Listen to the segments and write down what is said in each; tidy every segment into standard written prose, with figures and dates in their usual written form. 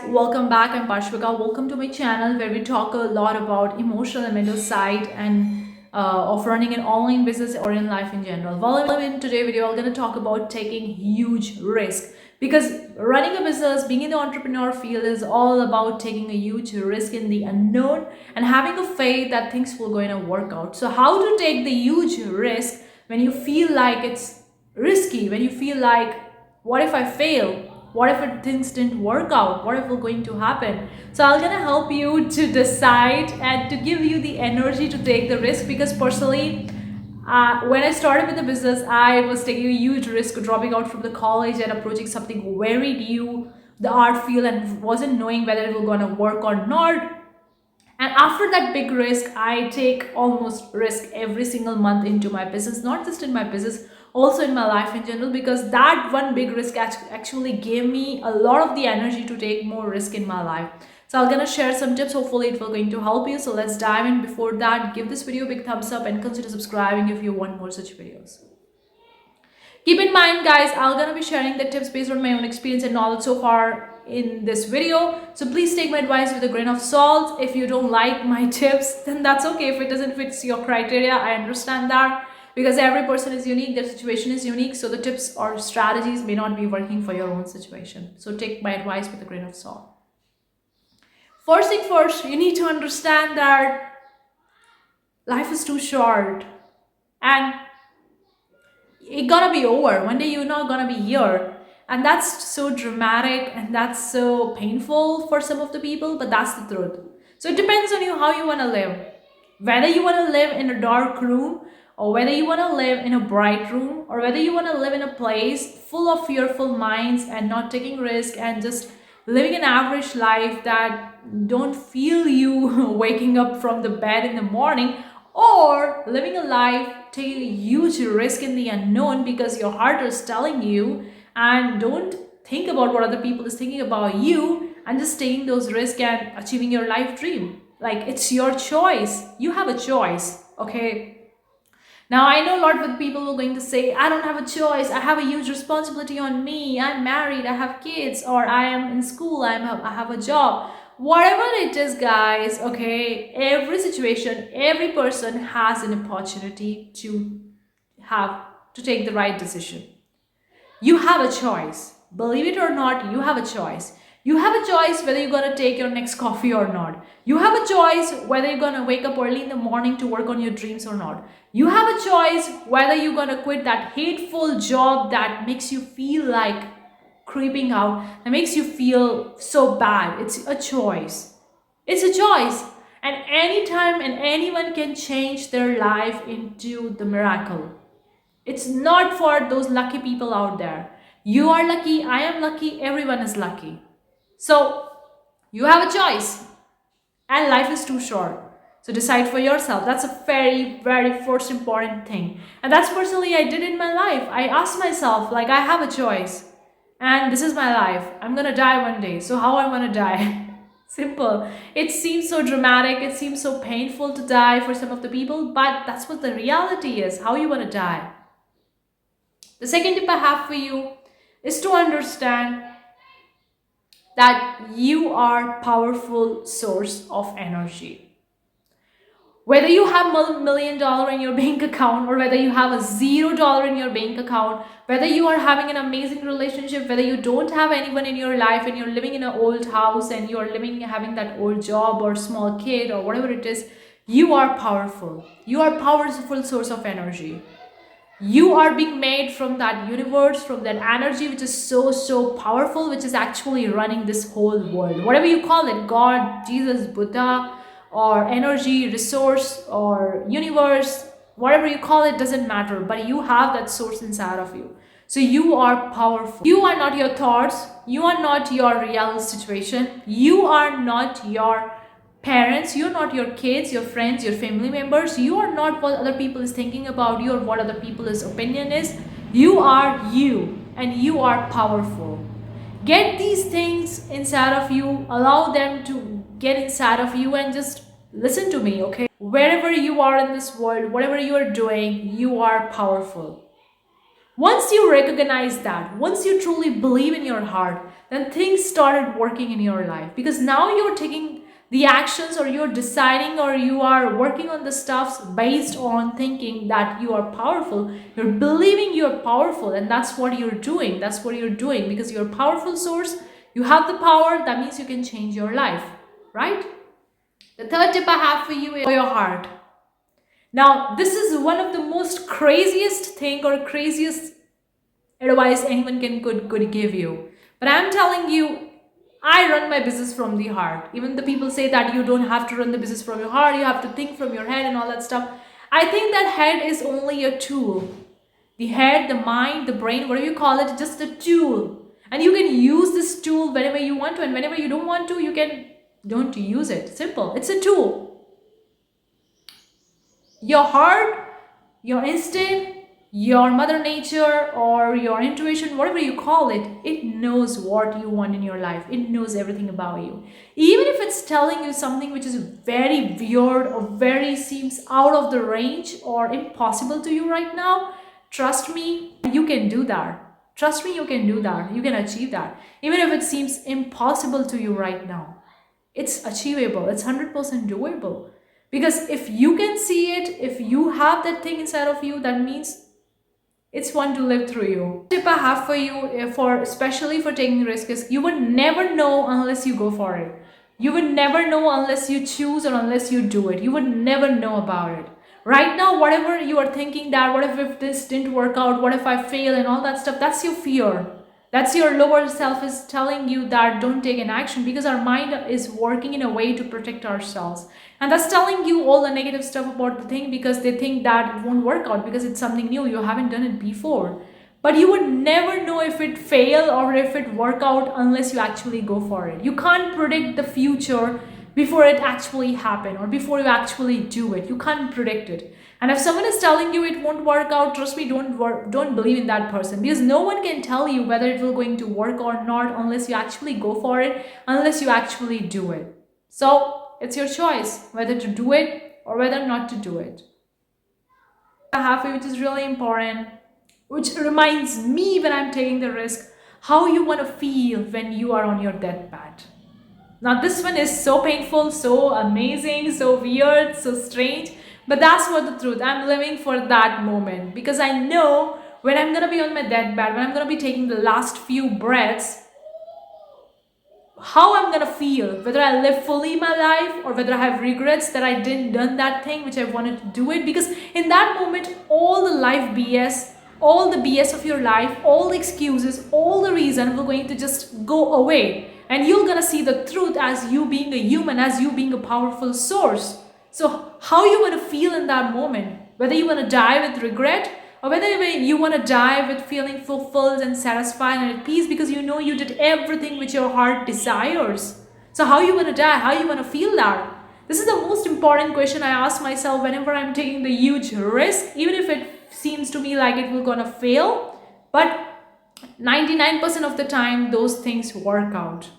welcome back. I'm Parshvika. Welcome to my channel where we talk a lot about emotional and mental side and of running an online business or in life in general. Well, in today's video, I'm going to talk about taking huge risk because running a business, being in the entrepreneur field is all about taking a huge risk in the unknown and having a faith that things will going to work out. So how to take the huge risk when you feel like it's risky, when you feel like, what if I fail? What if things didn't work out? What if it's going to happen? So I'm gonna help you to decide and to give you the energy to take the risk, because personally, when I started with the business, I was taking a huge risk dropping out from the college and approaching something very new, the art field, and wasn't knowing whether it was gonna work or not. And after that big risk, I take almost risk every single month into my business, not just in my business, also in my life in general, because that one big risk actually gave me a lot of the energy to take more risk in my life. So I'm gonna share some tips. Hopefully it will going to help you. So let's dive in. Before that, give this video a big thumbs up and consider subscribing if you want more such videos. Keep in mind, guys, I'm gonna be sharing the tips based on my own experience and knowledge so far in this video, so please take my advice with a grain of salt. If you don't like my tips, then that's okay. If it doesn't fit your criteria, I understand that, because every person is unique, their situation is unique, so the tips or strategies may not be working for your own situation. So take my advice with a grain of salt. First thing first, you need to understand that life is too short and it's gonna be over one day. You're not gonna be here, and that's so dramatic and that's so painful for some of the people, but that's the truth. So it depends on you how you want to live, whether you want to live in a dark room or whether you want to live in a bright room, or whether you want to live in a place full of fearful minds and not taking risk and just living an average life that don't feel you waking up from the bed in the morning, or living a life taking a huge risk in the unknown because your heart is telling you, and don't think about what other people is thinking about you, and just taking those risks and achieving your life dream. Like, it's your choice. You have a choice, okay? Now, I know a lot of people are going to say, I don't have a choice. I have a huge responsibility on me. I'm married, I have kids, or I am in school, I have a job. Whatever it is, guys, okay, every situation, every person has an opportunity to take the right decision. You have a choice. Believe it or not, you have a choice. You have a choice whether you're going to take your next coffee or not. You have a choice whether you're going to wake up early in the morning to work on your dreams or not. You have a choice whether you're going to quit that hateful job that makes you feel like creeping out, that makes you feel so bad. It's a choice. It's a choice. And anytime and anyone can change their life into the miracle. It's not for those lucky people out there. You are lucky, I am lucky, everyone is lucky. So you have a choice, and life is too short. So decide for yourself. That's a very, very first important thing. And that's personally I did in my life. I asked myself, like, I have a choice. And this is my life. I'm gonna die one day. So how I'm gonna die? Simple. It seems so dramatic. It seems so painful to die for some of the people, but that's what the reality is. How you wanna die? The second tip I have for you is to understand that you are powerful source of energy. Whether you have $1 million in your bank account, or whether you have a $0 in your bank account, whether you are having an amazing relationship, whether you don't have anyone in your life and you're living in an old house and you're having that old job or small kid or whatever it is, you are powerful. You are powerful source of energy. You are being made from that universe, from that energy which is so powerful, which is actually running this whole world. Whatever you call it, God, Jesus, Buddha, or energy, resource, or universe, whatever you call it, doesn't matter. But you have that source inside of you. So you are powerful. You are not your thoughts. You are not your real situation. You are not your parents, you're not your kids, your friends, your family members. You are not what other people is thinking about you or what other people's opinion is. You are you, and you are powerful. Get these things inside of you, allow them to get inside of you, and just listen to me, okay? Wherever you are in this world, whatever you are doing, you are powerful. Once you recognize that, once you truly believe in your heart, then things started working in your life, because now you're taking the actions, or you're deciding, or you are working on the stuffs based on thinking that you are powerful. You're believing you're powerful, and that's what you're doing. That's what you're doing, because you're a powerful source. You have the power. That means you can change your life, right? The third tip I have for you is your heart. Now, this is one of the most craziest thing or craziest advice anyone can could give you. But I'm telling you, I run my business from the heart. Even the people say that you don't have to run the business from your heart, you have to think from your head and all that stuff. I think that head is only a tool. The head, the mind, the brain, whatever you call it, just a tool. And you can use this tool whenever you want to, and whenever you don't want to, you can don't use it. Simple. It's a tool. Your heart, your instinct, your mother nature, or your intuition, whatever you call it, it knows what you want in your life. It knows everything about you. Even if it's telling you something which is very weird, or very seems out of the range or impossible to you right now, trust me, you can do that. Trust me, you can do that. You can achieve that. Even if it seems impossible to you right now, it's achievable. It's 100% doable. Because if you can see it, if you have that thing inside of you, that means it's one to live through you. The tip I have for you, especially for taking risk, is you would never know unless you go for it. You would never know unless you choose, or unless you do it. You would never know about it. Right now, whatever you are thinking, that what if this didn't work out, what if I fail and all that stuff, that's your fear. That's your lower self is telling you that don't take an action, because our mind is working in a way to protect ourselves. And that's telling you all the negative stuff about the thing, because they think that it won't work out because it's something new. You haven't done it before. But you would never know if it fail or if it work out unless you actually go for it. You can't predict the future before it actually happen, or before you actually do it. You can't predict it. And if someone is telling you it won't work out, trust me, don't believe in that person, because no one can tell you whether it will going to work or not unless you actually go for it, unless you actually do it. So it's your choice whether to do it or whether not to do it. I have, which is really important, which reminds me when I'm taking the risk, how you want to feel when you are on your deathbed. Now this one is so painful, so amazing, so weird, so strange. But that's what the truth. I'm living for that moment, because I know when I'm going to be on my deathbed, when I'm going to be taking the last few breaths, how I'm going to feel, whether I live fully my life or whether I have regrets that I didn't done that thing which I wanted to do it. Because in that moment, all the life BS, all the BS of your life, all the excuses, all the reason will going to just go away. And you're going to see the truth as you being a human, as you being a powerful source. So how you want to feel in that moment, whether you want to die with regret or whether you want to die with feeling fulfilled and satisfied and at peace, because you know you did everything which your heart desires. So how you want to die, how you want to feel that? This is the most important question I ask myself whenever I'm taking the huge risk, even if it seems to me like it will gonna fail. But 99% of the time, those things work out.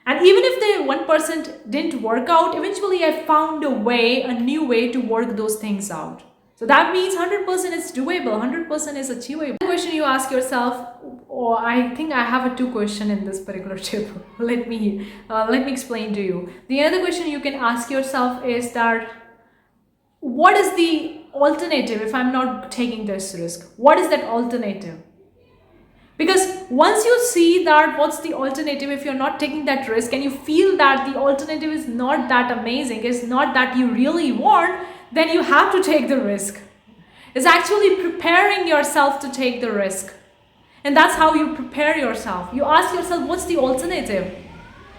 And even if the 1% didn't work out, eventually I found a new way to work those things out. So that means 100% is doable, 100% is achievable. The question you ask yourself, or I think I have a two question in this particular tip. Let me explain to you. The other question you can ask yourself is that, what is the alternative if I'm not taking this risk? What is that alternative? Because once you see that what's the alternative if you're not taking that risk, and you feel that the alternative is not that amazing, is not that you really want, then you have to take the risk. It's actually preparing yourself to take the risk. And that's how you prepare yourself. You ask yourself, what's the alternative?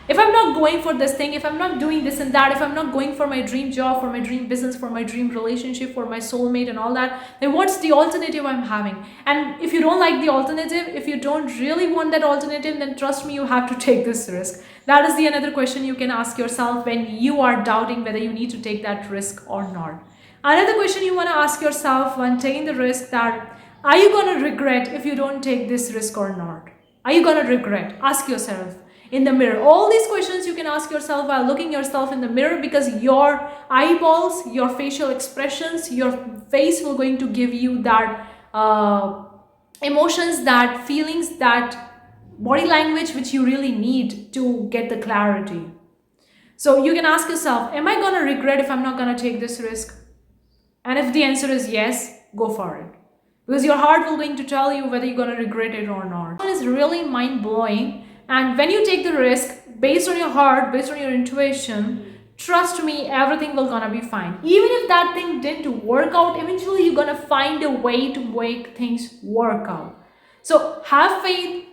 If I'm not going for this thing, if I'm not doing this and that, if I'm not going for my dream job, for my dream business, for my dream relationship, for my soulmate and all that, then what's the alternative I'm having? And if you don't like the alternative, if you don't really want that alternative, then trust me, you have to take this risk. That is the another question you can ask yourself when you are doubting whether you need to take that risk or not. Another question you want to ask yourself when taking the risk, that are you going to regret if you don't take this risk or not? Are you going to regret? Ask yourself in the mirror. All these questions you can ask yourself while looking yourself in the mirror, because your eyeballs, your facial expressions, your face will going to give you that emotions, that feelings, that body language which you really need to get the clarity. So you can ask yourself, am I going to regret if I'm not going to take this risk? And if the answer is yes, go for it. Because your heart will going to tell you whether you're going to regret it or not. It is really mind blowing. And when you take the risk based on your heart, based on your intuition, trust me, everything will gonna be fine. Even if that thing didn't work out, eventually you're gonna find a way to make things work out. So have faith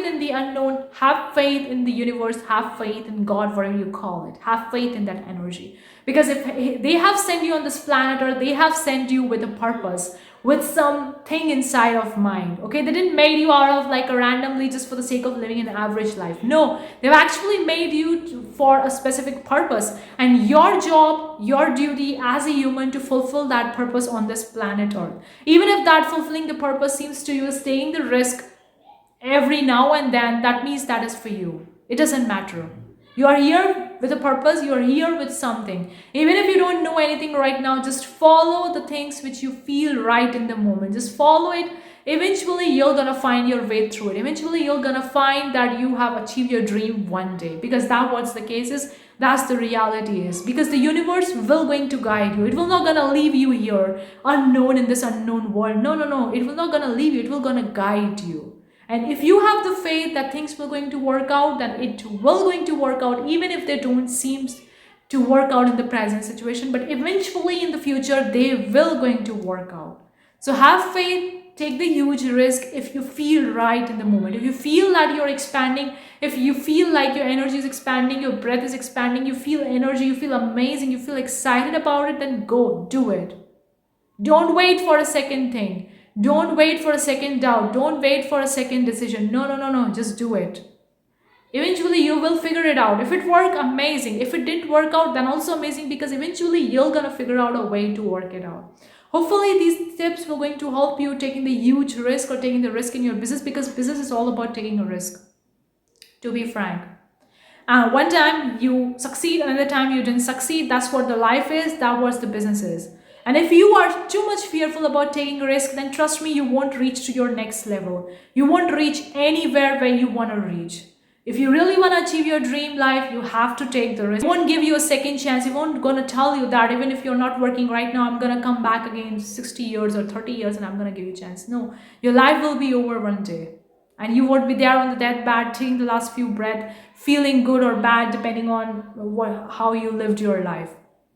in the unknown, have faith in the universe, have faith in God, whatever you call it. Have faith in that energy. Because if they have sent you on this planet, or they have sent you with a purpose, with something inside of mind, okay, they didn't made you out of like a randomly just for the sake of living an average life. No, they've actually made you for a specific purpose, and your job, your duty as a human to fulfill that purpose on this planet Earth. Even if that fulfilling the purpose seems to you as taking the risk every now and then, that means that is for you. It doesn't matter. You are here with a purpose, you are here with something. Even if you don't know anything right now, just follow the things which you feel right in the moment. Just follow it. Eventually, you're gonna find your way through it. Eventually, you're gonna find that you have achieved your dream one day. Because that what's the case is, that's the reality is. Because the universe will going to guide you. It will not gonna leave you here unknown in this unknown world. No, no, no. It will not gonna leave you. It will gonna guide you. And if you have the faith that things will going to work out, then it will going to work out, even if they don't seem to work out in the present situation. But eventually in the future, they will going to work out. So have faith, take the huge risk if you feel right in the moment. If you feel that you're expanding, if you feel like your energy is expanding, your breath is expanding, you feel energy, you feel amazing, you feel excited about it, then go do it. Don't wait for a second thing. Don't wait for a second doubt. Don't wait for a second decision. No, no, no, no. Just do it. Eventually, you will figure it out. If it worked, amazing. If it didn't work out, then also amazing, because eventually you're going to figure out a way to work it out. Hopefully, these tips will going to help you taking the huge risk or taking the risk in your business, because business is all about taking a risk, to be frank. One time you succeed, another time you didn't succeed. That's what the life is. That what the business is. And if you are too much fearful about taking a risk, then trust me, you won't reach to your next level. You won't reach anywhere where you want to reach. If you really want to achieve your dream life, you have to take the risk. It won't give you a second chance. It won't going to tell you that even if you're not working right now, I'm going to come back again in 60 years or 30 years and I'm going to give you a chance. No, your life will be over one day. And you won't be there on the deathbed, taking the last few breaths, feeling good or bad, depending on how you lived your life.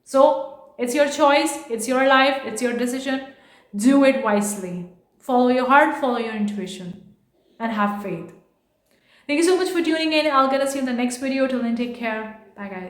So, it's your choice, it's your life, it's your decision. Do it wisely. Follow your heart, follow your intuition, and have faith. Thank you so much for tuning in. I'll get us see you in the next video. Till then, take care. Bye, guys.